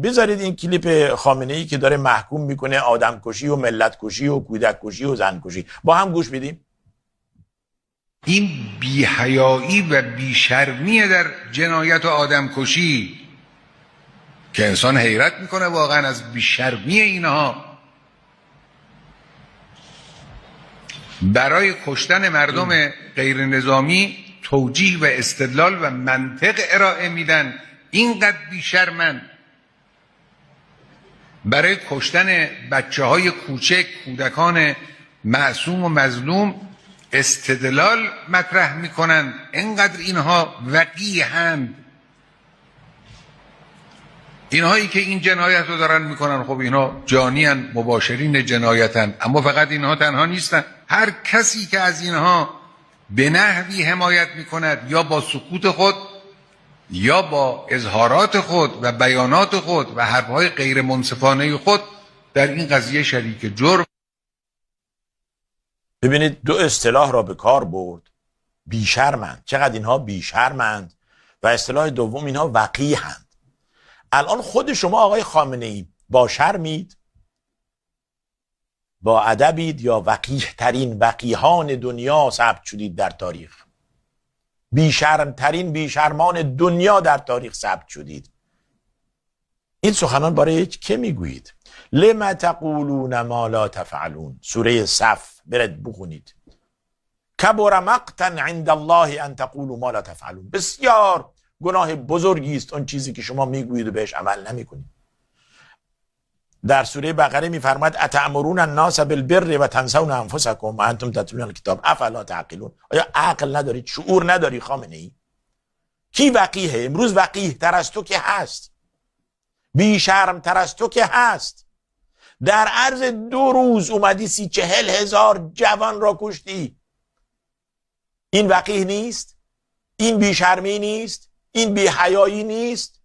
بذارید این کلیپ خامنه‌ای که داره محکوم میکنه آدم کشی و ملت کشی و کودک کشی و زن کشی، با هم گوش بدیم. این بی‌حیایی و بی‌شرمی در جنایت و آدم کشی که انسان حیرت میکنه واقعا از بی‌شرمی اینها. برای کشتن مردم غیر نظامی توجیه و استدلال و منطق ارائه میدن، اینقدر بی‌شرمن. برای کشتن بچه های کوچک، کودکان معصوم و مظلوم استدلال مطرح میکنن، اینقدر اینها وقیحند. اینهایی که این جنایت رو دارن میکنن، خب اینها جانیان، مباشرین جنایتن، اما فقط اینها تنها نیستن. هر کسی که از اینها به نحوی حمایت میکند، یا با سکوت خود یا با اظهارات خود و بیانات خود و حرفهای غیر منصفانه خود، در این قضیه شریک جرم. ببینید دو اصطلاح را به کار برد. بیشرمند، چقدر اینها بیشرمند، و اصطلاح دوم اینها وقیحند. الان خود شما آقای خامنه‌ای با شرمید، با ادبید، یا وقیح ترین وقیحان دنیا ثبت شدید در تاریخ؟ بیشرم ترین بیشرمان دنیا در تاریخ ثبت شدید. این سخنان برای که میگویید؟ لما تقولون ما لا تفعلون، سوره صف برید بخونید. کبر مقتا عند الله ان تقولوا ما لا تفعلون، بسیار گناه بزرگی است اون چیزی که شما میگویید و بهش عمل نمیکنید. در سوره بقره میفرماید اتأمرون الناس بالبر و تنسون انفسکم و انتم تتلون الکتاب افلا تعقلون. آیا عقل ندارید؟ شعور نداری خامنه‌ای؟ کی وقیحه امروز؟ وقیح تر از تو که هست، بیشرم تر از تو که هست. در عرض 2 روز اومدی 30-40 هزار جوان را کشتی. این وقیح نیست؟ این بیشرمی نیست؟ این بیحیایی نیست؟